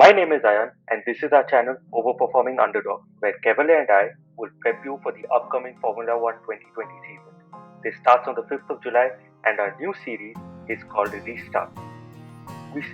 My name is Ayan, and this is our channel Overperforming Underdog, where Kevale and I will prep you for the upcoming Formula One 2020 season. This starts on the 5th of July, and our new series is called Restart.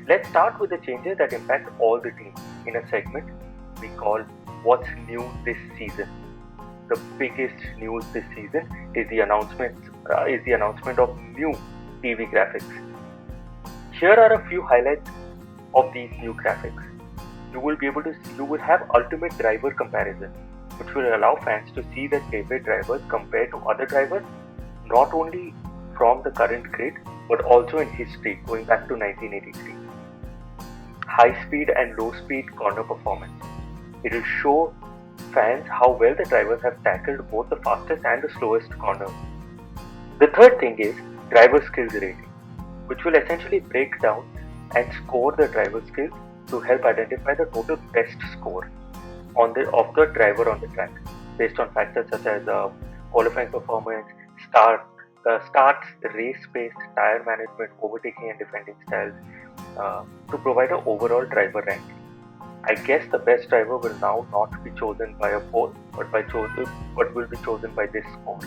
Let's start with the changes that impact all the teams in a segment we call What's New This Season. The biggest news this season is the announcement of new TV graphics. Here are a few highlights of these new graphics. You will have ultimate driver comparison, which will allow fans to see their favorite drivers compared to other drivers, not only from the current grid, but also in history going back to 1983. High speed and low speed corner performance. It will show fans how well the drivers have tackled both the fastest and the slowest corners. The third thing is driver skills rating, which will essentially break down and score the driver skills to help identify the total best score of the driver on the track, based on factors such as qualifying performance, starts, race pace, tire management, overtaking and defending styles, to provide an overall driver ranking. I guess the best driver will now not be chosen by a poll, but will be chosen by this score.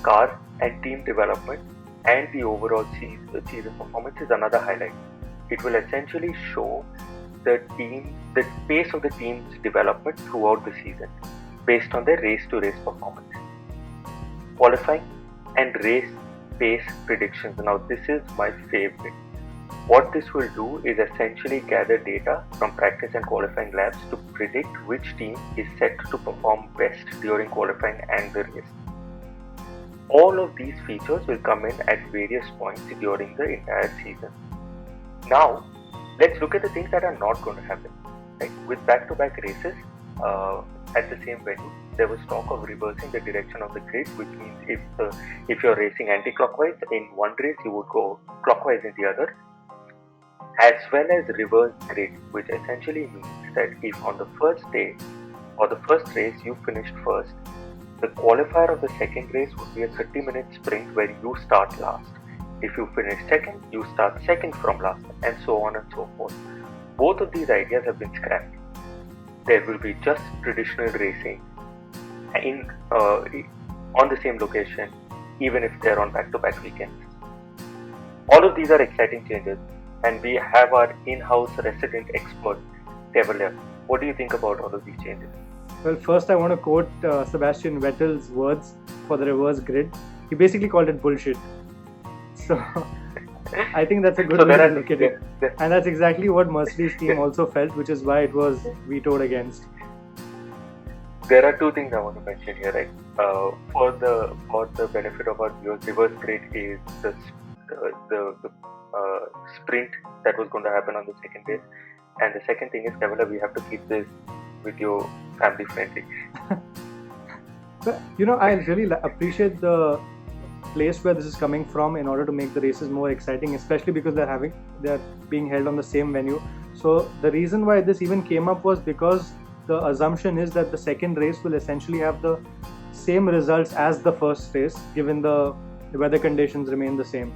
Car and team development and the overall season performance is another highlight. It will essentially show the pace of the team's development throughout the season based on their race-to-race performance. Qualifying and race pace predictions. Now this is my favorite. What this will do is essentially gather data from practice and qualifying laps to predict which team is set to perform best during qualifying and the race. All of these features will come in at various points during the entire season. Now, let's look at the things that are not going to happen. Right? With back-to-back races at the same venue, there was talk of reversing the direction of the grid, which means if you're racing anti-clockwise in one race, you would go clockwise in the other, as well as reverse grid, which essentially means that if on the first day or the first race you finished first, the qualifier of the second race would be a 30-minute sprint where you start last. If you finish second, you start second from last, and so on and so forth. Both of these ideas have been scrapped. There will be just traditional racing on the same location, even if they're on back-to-back weekends. All of these are exciting changes, and we have our in-house resident expert, Kevale. What do you think about all of these changes? Well, first I want to quote Sebastian Vettel's words for the reverse grid. He basically called it bullshit. So I think that's a good way to look at it. And that's exactly what Mercedes team also felt, which is why it was vetoed against. There are two things I want to mention here, right? For the benefit of our viewers, reverse grid is the sprint that was going to happen on the second race. And the second thing is, Kevale, we have to keep this video family friendly. But, I really appreciate the place where this is coming from in order to make the races more exciting, especially because they're being held on the same venue. So the reason why this even came up was because the assumption is that the second race will essentially have the same results as the first race, given the weather conditions remain the same.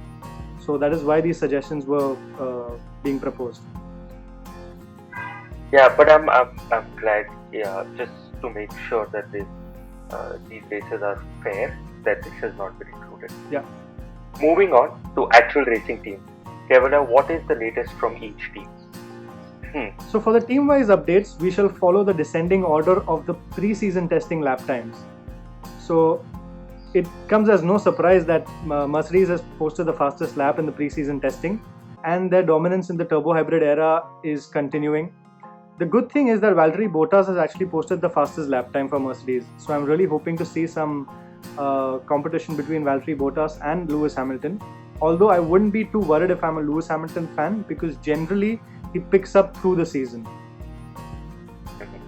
So that is why these suggestions were being proposed. Yeah, but I'm glad, just to make sure that these races are fair, that this has not been included. Yeah. Moving on to actual racing teams. Kevale, what is the latest from each team? So for the team-wise updates, we shall follow the descending order of the pre-season testing lap times. So it comes as no surprise that Mercedes has posted the fastest lap in the pre-season testing, and their dominance in the turbo hybrid era is continuing. The good thing is that Valtteri Bottas has actually posted the fastest lap time for Mercedes. So I'm really hoping to see some competition between Valtteri Bottas and Lewis Hamilton. Although I wouldn't be too worried if I'm a Lewis Hamilton fan, because generally he picks up through the season.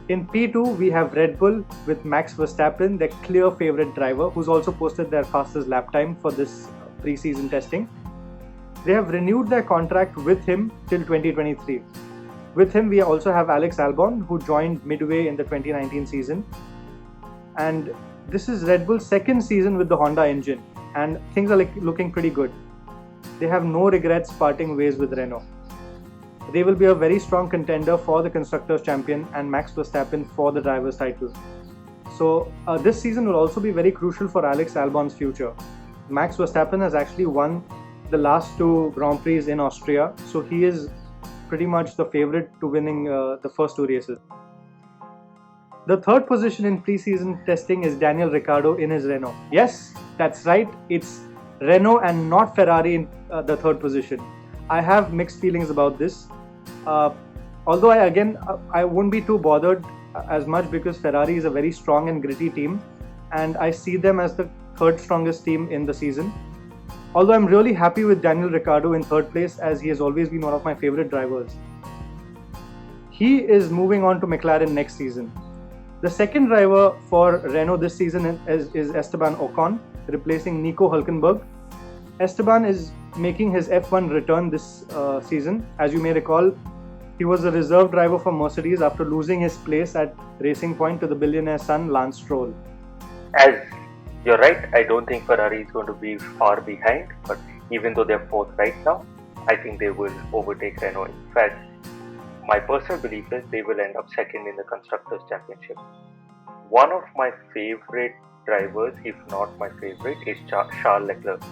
In P2, we have Red Bull with Max Verstappen, their clear favorite driver, who's also posted their fastest lap time for this pre-season testing. They have renewed their contract with him till 2023. With him, we also have Alex Albon, who joined midway in the 2019 season. And this is Red Bull's second season with the Honda engine, and things are looking pretty good. They have no regrets parting ways with Renault. they will be a very strong contender for the Constructors' Champion and Max Verstappen for the Drivers' title. So this season will also be very crucial for Alex Albon's future. Max Verstappen has actually won the last two Grand Prix in Austria, so he is pretty much the favorite to winning the first two races. The third position in pre-season testing is Daniel Ricciardo in his Renault. Yes, that's right, it's Renault and not Ferrari in the third position. I have mixed feelings about this. Although I won't be too bothered as much because Ferrari is a very strong and gritty team, and I see them as the third strongest team in the season. Although I'm really happy with Daniel Ricciardo in third place, as he has always been one of my favorite drivers. He is moving on to McLaren next season. The second driver for Renault this season is Esteban Ocon, replacing Nico Hülkenberg. Esteban is making his F1 return this season. As you may recall, he was a reserve driver for Mercedes after losing his place at Racing Point to the billionaire's son, Lance Stroll. As you're right, I don't think Ferrari is going to be far behind, but even though they're fourth right now, I think they will overtake Renault. In fact, my personal belief is they will end up second in the Constructors' Championship. One of my favorite drivers, if not my favorite, is Charles Leclerc,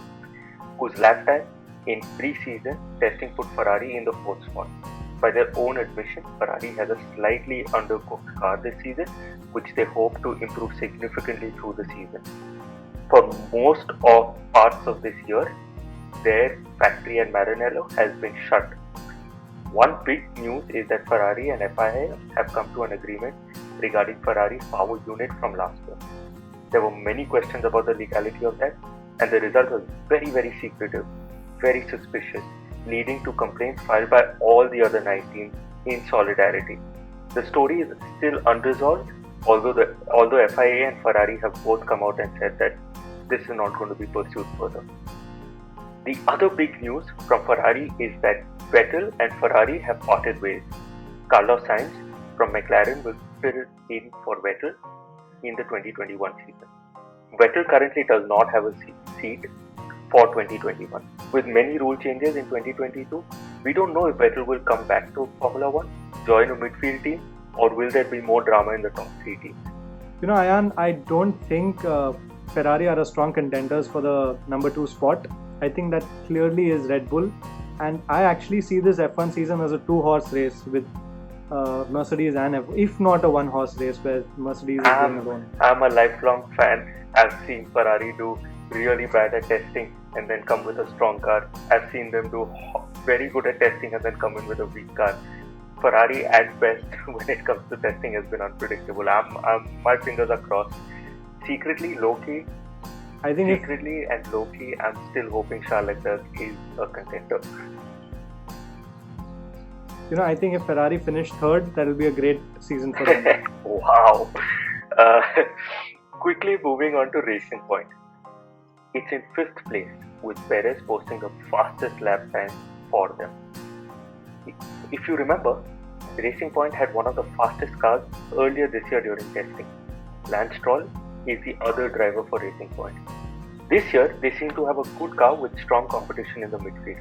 whose lap time in pre-season testing put Ferrari in the fourth spot. By their own admission, Ferrari has a slightly undercooked car this season, which they hope to improve significantly through the season. For most of parts of this year, their factory at Maranello has been shut. One big news is that Ferrari and FIA have come to an agreement regarding Ferrari's power unit from last year. There were many questions about the legality of that, and the result was very, very secretive, very suspicious, leading to complaints filed by all the other 9 teams in solidarity. The story is still unresolved, although FIA and Ferrari have both come out and said that this is not going to be pursued further. The other big news from Ferrari is that Vettel and Ferrari have parted ways. Carlos Sainz from McLaren will fill in for Vettel in the 2021 season. Vettel currently does not have a seat for 2021. With many rule changes in 2022, we don't know if Vettel will come back to Formula 1, join a midfield team, or will there be more drama in the top 3 teams? Ayan, I don't think Ferrari are a strong contenders for the number 2 spot. I think that clearly is Red Bull, and I actually see this F1 season as a 2-horse race with Mercedes and F1, if not a 1-horse race where Mercedes is going alone. I'm a lifelong fan. I've seen Ferrari do really bad at testing and then come with a strong car. I've seen them do very good at testing and then come in with a weak car. Ferrari at best when it comes to testing has been unpredictable. My fingers are crossed. Secretly and low-key, I'm still hoping Charles Leclerc is a contender. I think if Ferrari finish third, that will be a great season for them. Wow. Quickly moving on to Racing Point. It's in 5th place, with Perez posting the fastest lap time for them. If you remember, Racing Point had one of the fastest cars earlier this year during testing. Lance Stroll is the other driver for Racing Point. This year, they seem to have a good car with strong competition in the midfield.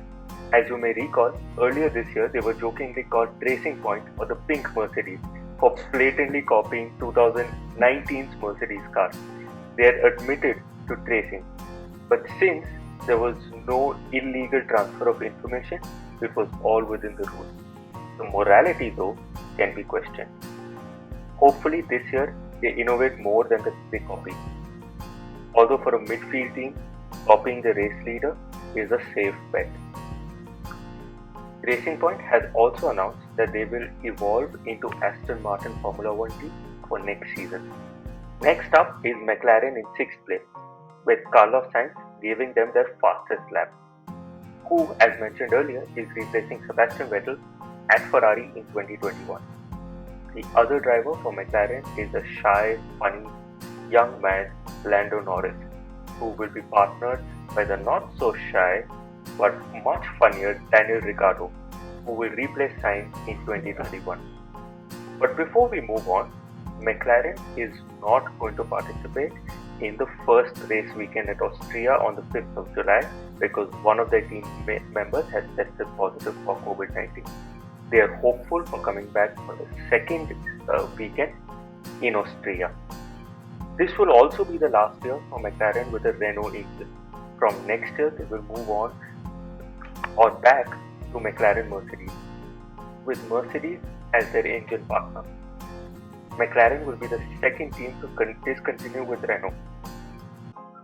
As you may recall, earlier this year they were jokingly called Racing Point or the Pink Mercedes for blatantly copying 2019's Mercedes car. They had admitted to tracing, but since there was no illegal transfer of information, it was all within the rules. The morality, though, can be questioned. Hopefully this year they innovate more than they copy. Although for a midfield team, copying the race leader is a safe bet. Racing Point has also announced that they will evolve into Aston Martin Formula 1 team for next season. Next up is McLaren in 6th place, with Carlos Sainz giving them their fastest lap, who, as mentioned earlier, is replacing Sebastian Vettel at Ferrari in 2021. The other driver for McLaren is the shy, funny, young man Lando Norris, who will be partnered by the not-so-shy but much funnier Daniel Ricciardo, who will replace Sainz in 2021. But before we move on, McLaren is not going to participate in the first race weekend at Austria on the 5th of July because one of their team members has tested positive for COVID-19. They are hopeful for coming back for the second weekend in Austria. This will also be the last year for McLaren with the Renault Angel. From next year, they will move on or back to McLaren Mercedes, with Mercedes as their engine partner. McLaren will be the second team to discontinue with Renault.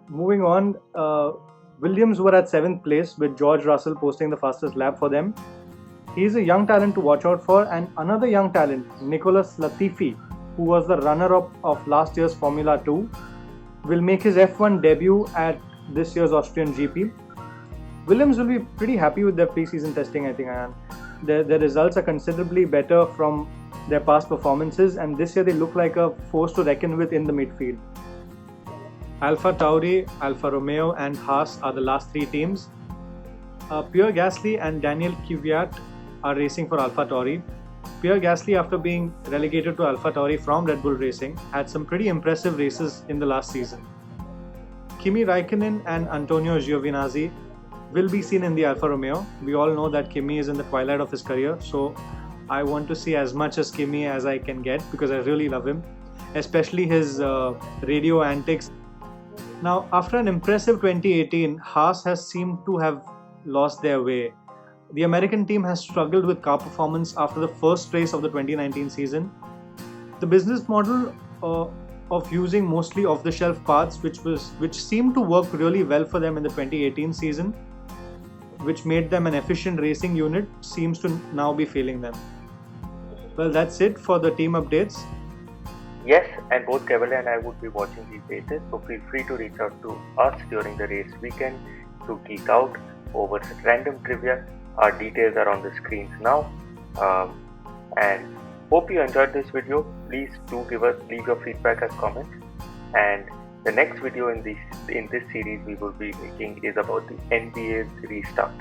Moving on, Williams were at 7th place with George Russell posting the fastest lap for them. He is a young talent to watch out for, and another young talent, Nicholas Latifi, who was the runner-up of last year's Formula 2, will make his F1 debut at this year's Austrian GP. Williams will be pretty happy with their pre-season testing, I think, Ayan. Their results are considerably better from their past performances, and this year they look like a force to reckon with in the midfield. Alpha Tauri, Alfa Romeo and Haas are the last three teams. Pierre Gasly and Daniel Kvyat are racing for Alpha Tauri. Pierre Gasly, after being relegated to Alpha Tauri from Red Bull Racing, had some pretty impressive races in the last season. Kimi Raikkonen and Antonio Giovinazzi will be seen in the Alfa Romeo. We all know that Kimi is in the twilight of his career, so I want to see as much as Kimi as I can get because I really love him, especially his radio antics. Now, after an impressive 2018, Haas has seemed to have lost their way. The American team has struggled with car performance after the first race of the 2019 season. The business model of using mostly off-the-shelf parts, which seemed to work really well for them in the 2018 season, which made them an efficient racing unit, seems to now be failing them. Well, that's it for the team updates. Yes, and both Kevali and I would be watching these races, so feel free to reach out to us during the race weekend to geek out over random trivia. Our details are on the screens now. And hope you enjoyed this video. Please do leave your feedback as comments. And the next video in this series we will be making is about the NBA's restart.